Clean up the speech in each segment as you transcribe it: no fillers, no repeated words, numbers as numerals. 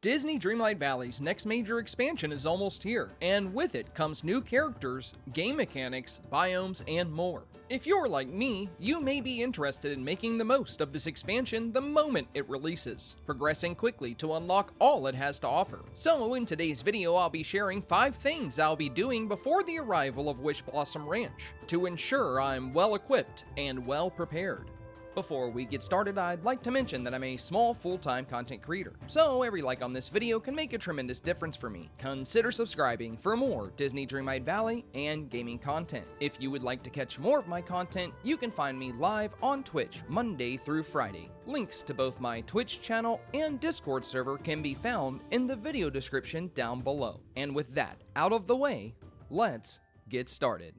Disney Dreamlight Valley's next major expansion is almost here, and with it comes new characters, game mechanics, biomes, and more. If you're like me, you may be interested in making the most of this expansion the moment it releases, progressing quickly to unlock all it has to offer. So in today's video, I'll be sharing 5 things I'll be doing before the arrival of Wishblossom Ranch to ensure I'm well equipped and well prepared. Before we get started, I'd like to mention that I'm a small full-time content creator, so every like on this video can make a tremendous difference for me. Consider subscribing for more Disney Dreamlight Valley and gaming content. If you would like to catch more of my content, you can find me live on Twitch Monday through Friday. Links to both my Twitch channel and Discord server can be found in the video description down below. And with that out of the way, let's get started.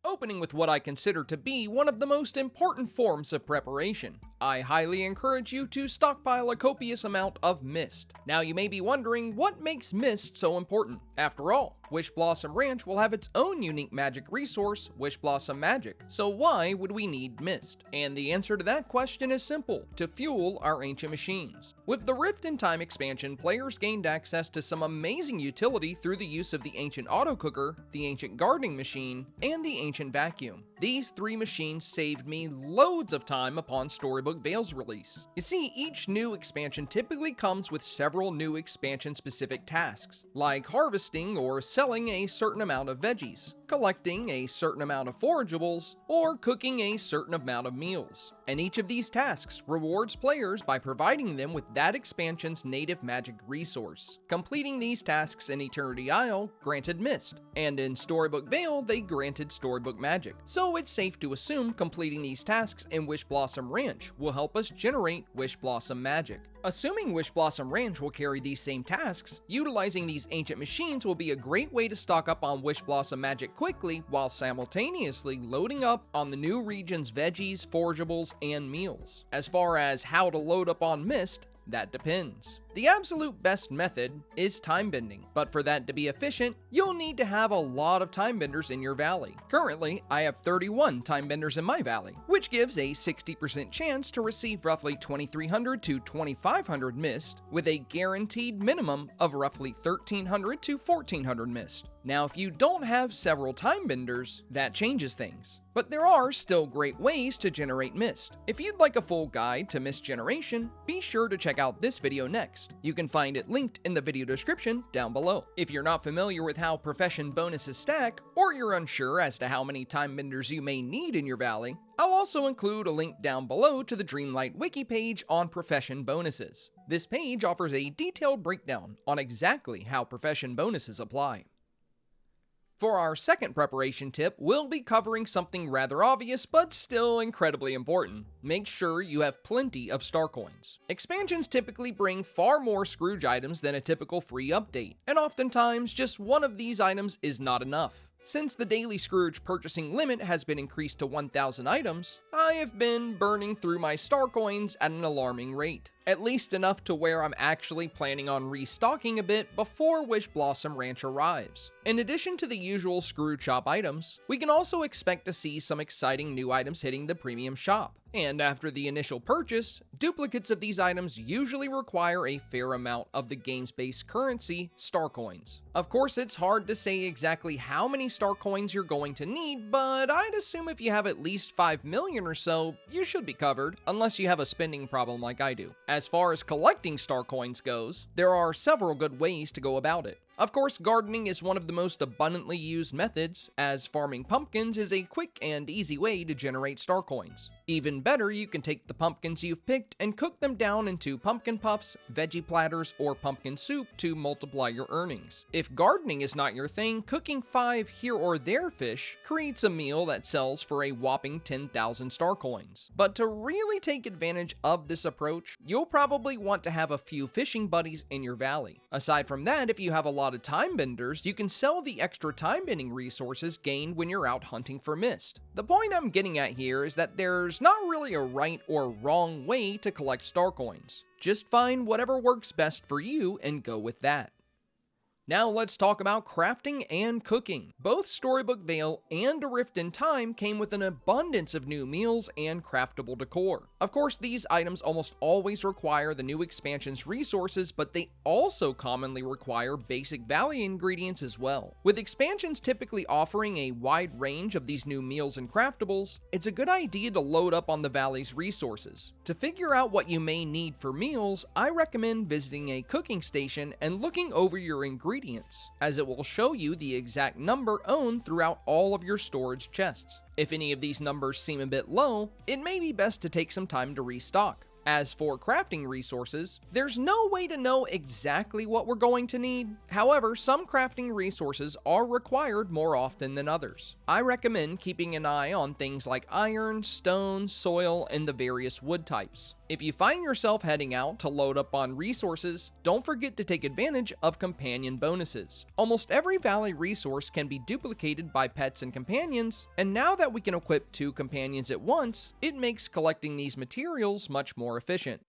Opening with what I consider to be one of the most important forms of preparation, I highly encourage you to stockpile a copious amount of mist. Now you may be wondering what makes mist so important. After all, Wishblossom Ranch will have its own unique magic resource, Wishblossom Magic, so why would we need mist? And the answer to that question is simple: to fuel our ancient machines. With the Rift in Time expansion, players gained access to some amazing utility through the use of the ancient auto cooker, the ancient gardening machine, and the ancient vacuum. These 3 machines saved me loads of time upon Storybook Veil's release. You see, each new expansion typically comes with several new expansion-specific tasks, like harvesting or selling a certain amount of veggies, collecting a certain amount of forageables, or cooking a certain amount of meals. And each of these tasks rewards players by providing them with that expansion's native magic resource. Completing these tasks in Eternity Isle granted mist, and in Storybook Veil they granted Storybook Magic. So it's safe to assume completing these tasks in Wishblossom Ranch will help us generate Wishblossom Magic. Assuming Wishblossom Ranch will carry these same tasks, utilizing these ancient machines will be a great way to stock up on Wishblossom Magic quickly while simultaneously loading up on the new region's veggies, forageables, and meals. As far as how to load up on mist, that depends. The absolute best method is time bending, but for that to be efficient, you'll need to have a lot of time benders in your valley. Currently, I have 31 time benders in my valley, which gives a 60% chance to receive roughly 2300 to 2500 mist, with a guaranteed minimum of roughly 1300 to 1400 mist. Now, if you don't have several time benders, that changes things. But there are still great ways to generate mist. If you'd like a full guide to mist generation, be sure to check out this video next. You can find it linked in the video description down below. If you're not familiar with how profession bonuses stack, or you're unsure as to how many time benders you may need in your valley, I'll also include a link down below to the Dreamlight wiki page on profession bonuses. This page offers a detailed breakdown on exactly how profession bonuses apply. For our second preparation tip, we'll be covering something rather obvious but still incredibly important. Make sure you have plenty of Starcoins. Expansions typically bring far more Scrooge items than a typical free update, and oftentimes just one of these items is not enough. Since the daily Scrooge purchasing limit has been increased to 1,000 items, I have been burning through my Starcoins at an alarming rate. At least enough to where I'm actually planning on restocking a bit before Wishblossom Ranch arrives. In addition to the usual Scrooge shop items, we can also expect to see some exciting new items hitting the premium shop. And after the initial purchase, duplicates of these items usually require a fair amount of the game's base currency, Starcoins. Of course, it's hard to say exactly how many Starcoins you're going to need, but I'd assume if you have at least 5 million or so, you should be covered, unless you have a spending problem like I do. As far as collecting Starcoins goes, there are several good ways to go about it. Of course, gardening is one of the most abundantly used methods, as farming pumpkins is a quick and easy way to generate Starcoins. Even better, you can take the pumpkins you've picked and cook them down into pumpkin puffs, veggie platters, or pumpkin soup to multiply your earnings. If gardening is not your thing, cooking 5 here or there fish creates a meal that sells for a whopping 10,000 Starcoins. But to really take advantage of this approach, you'll probably want to have a few fishing buddies in your valley. Aside from that, if you have a lot of time benders, you can sell the extra time bending resources gained when you're out hunting for mist. The point I'm getting at here is that there's not really a right or wrong way to collect Starcoins. Just find whatever works best for you and go with that. Now let's talk about crafting and cooking. Both Storybook Veil and A Rift in Time came with an abundance of new meals and craftable decor. Of course, these items almost always require the new expansion's resources, but they also commonly require basic Valley ingredients as well. With expansions typically offering a wide range of these new meals and craftables, it's a good idea to load up on the Valley's resources. To figure out what you may need for meals, I recommend visiting a cooking station and looking over your ingredients, as it will show you the exact number owned throughout all of your storage chests. If any of these numbers seem a bit low, it may be best to take some time to restock. As for crafting resources, there's no way to know exactly what we're going to need. However, some crafting resources are required more often than others. I recommend keeping an eye on things like iron, stone, soil, and the various wood types. If you find yourself heading out to load up on resources, don't forget to take advantage of companion bonuses. Almost every Valley resource can be duplicated by pets and companions, and now that we can equip 2 companions at once, it makes collecting these materials much more efficient.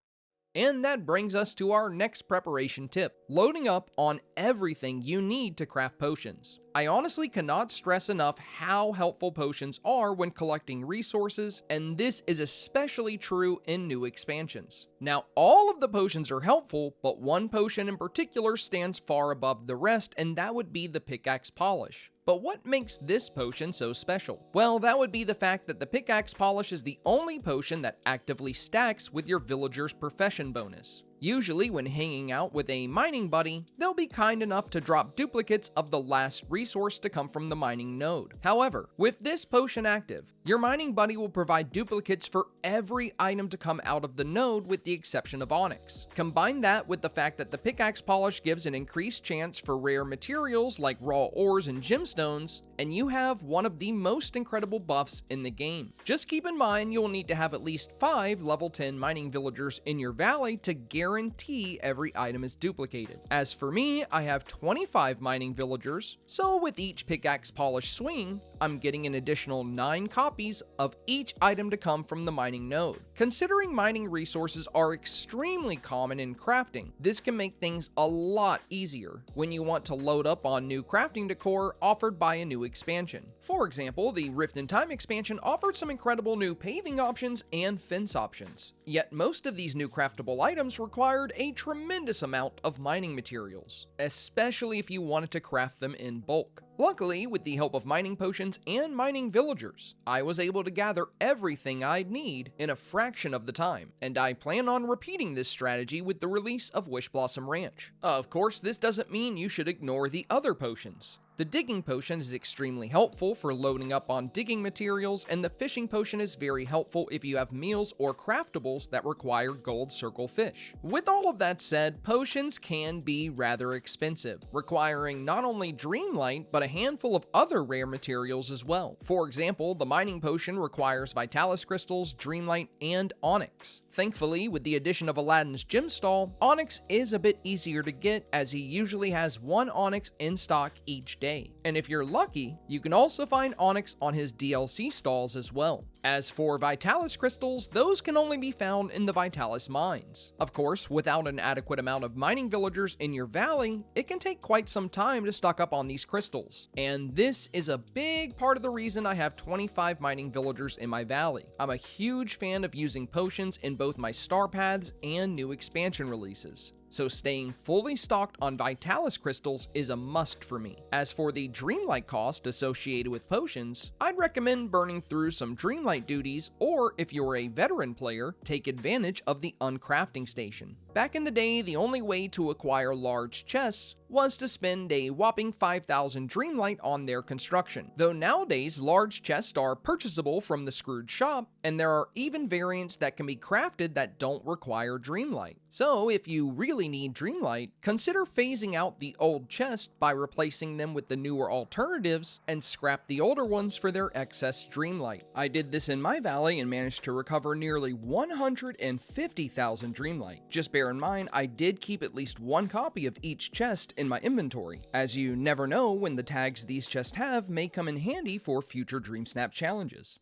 And that brings us to our next preparation tip, loading up on everything you need to craft potions. I honestly cannot stress enough how helpful potions are when collecting resources, and this is especially true in new expansions. Now, all of the potions are helpful, but one potion in particular stands far above the rest, and that would be the Pickaxe Polish. But what makes this potion so special? Well, that would be the fact that the Pickaxe Polish is the only potion that actively stacks with your Villager's Profession bonus. Usually when hanging out with a mining buddy, they'll be kind enough to drop duplicates of the last resource to come from the mining node. However, with this potion active, your mining buddy will provide duplicates for every item to come out of the node with the exception of onyx. Combine that with the fact that the Pickaxe Polish gives an increased chance for rare materials like raw ores and gemstones, and you have one of the most incredible buffs in the game. Just keep in mind you'll need to have at least 5 level 10 mining villagers in your valley to guarantee every item is duplicated. As for me, I have 25 mining villagers, so with each Pickaxe Polish swing, I'm getting an additional 9 copies of each item to come from the mining node. Considering mining resources are extremely common in crafting, this can make things a lot easier when you want to load up on new crafting decor offered by a new expansion. For example, the Rift in Time expansion offered some incredible new paving options and fence options. Yet most of these new craftable items required a tremendous amount of mining materials, especially if you wanted to craft them in bulk. Luckily, with the help of mining potions and mining villagers, I was able to gather everything I'd need in a fraction of the time, and I plan on repeating this strategy with the release of Wishblossom Ranch. Of course, this doesn't mean you should ignore the other potions. The digging potion is extremely helpful for loading up on digging materials, and the fishing potion is very helpful if you have meals or craftables that require gold circle fish. With all of that said, potions can be rather expensive, requiring not only Dreamlight, but a handful of other rare materials as well. For example, the mining potion requires Vitalis crystals, Dreamlight, and onyx. Thankfully, with the addition of Aladdin's gem stall, onyx is a bit easier to get, as he usually has 1 onyx in stock each day. And if you're lucky, you can also find onyx on his DLC stalls as well. As for Vitalis crystals, those can only be found in the Vitalis mines. Of course, without an adequate amount of mining villagers in your valley, it can take quite some time to stock up on these crystals. And this is a big part of the reason I have 25 mining villagers in my valley. I'm a huge fan of using potions in both my star paths and new expansion releases, so staying fully stocked on Vitalis crystals is a must for me. As for the Dreamlight cost associated with potions, I'd recommend burning through some Dreamlight duties, or if you're a veteran player, take advantage of the uncrafting station. Back in the day, the only way to acquire large chests was to spend a whopping 5,000 Dreamlight on their construction. Though nowadays, large chests are purchasable from the Scrooge shop, and there are even variants that can be crafted that don't require Dreamlight. So if you really need Dreamlight, consider phasing out the old chest by replacing them with the newer alternatives and scrap the older ones for their excess Dreamlight. I did this in my valley and managed to recover nearly 150,000 Dreamlight. Just bear in mind, I did keep at least 1 copy of each chest in my inventory, as you never know when the tags these chests have may come in handy for future Dreamsnap challenges.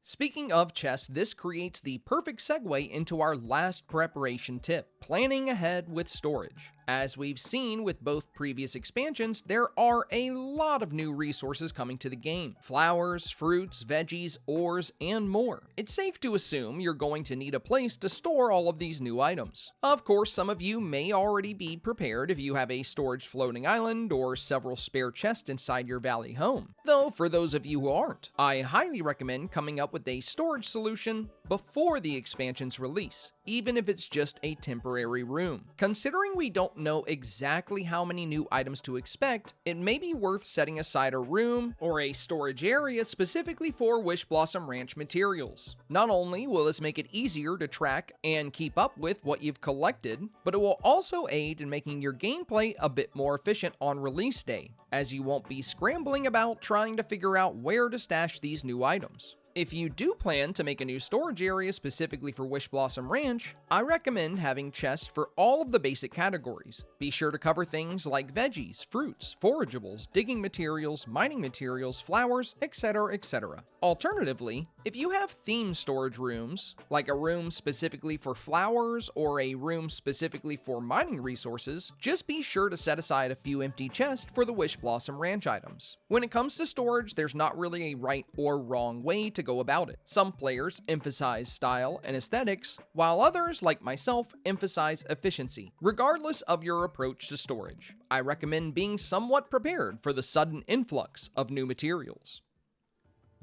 Speaking of chests, this creates the perfect segue into our last preparation tip, planning ahead with storage. As we've seen with both previous expansions, there are a lot of new resources coming to the game. Flowers, fruits, veggies, ores, and more. It's safe to assume you're going to need a place to store all of these new items. Of course, some of you may already be prepared if you have a storage floating island or several spare chests inside your valley home. Though for those of you who aren't, I highly recommend coming up with a storage solution before the expansion's release, even if it's just a temporary room. Considering we don't know exactly how many new items to expect, it may be worth setting aside a room or a storage area specifically for Wishblossom Ranch materials. Not only will this make it easier to track and keep up with what you've collected, but it will also aid in making your gameplay a bit more efficient on release day, as you won't be scrambling about trying to figure out where to stash these new items. If you do plan to make a new storage area specifically for Wishblossom Ranch, I recommend having chests for all of the basic categories. Be sure to cover things like veggies, fruits, forageables, digging materials, mining materials, flowers, etc., etc. Alternatively, if you have theme storage rooms, like a room specifically for flowers or a room specifically for mining resources, just be sure to set aside a few empty chests for the Wishblossom Ranch items. When it comes to storage, there's not really a right or wrong way to go about it. Some players emphasize style and aesthetics, while others, like myself, emphasize efficiency. Regardless of your approach to storage, I recommend being somewhat prepared for the sudden influx of new materials.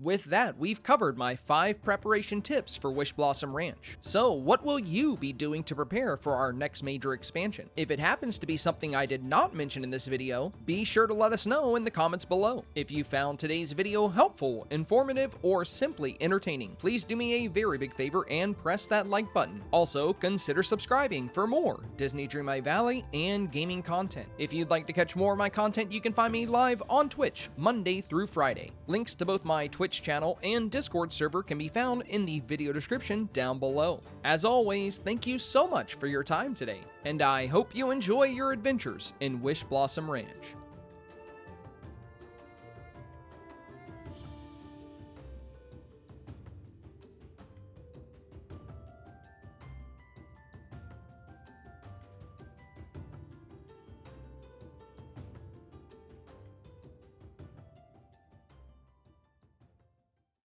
With that, we've covered my 5 preparation tips for Wishblossom Ranch. So, what will you be doing to prepare for our next major expansion? If it happens to be something I did not mention in this video, be sure to let us know in the comments below. If you found today's video helpful, informative, or simply entertaining, please do me a very big favor and press that like button. Also, consider subscribing for more Disney Dreamlight Valley and gaming content. If you'd like to catch more of my content, you can find me live on Twitch, Monday through Friday. Links to both my Twitch channel and Discord server can be found in the video description down below. As always, thank you so much for your time today, and I hope you enjoy your adventures in Wishblossom Ranch.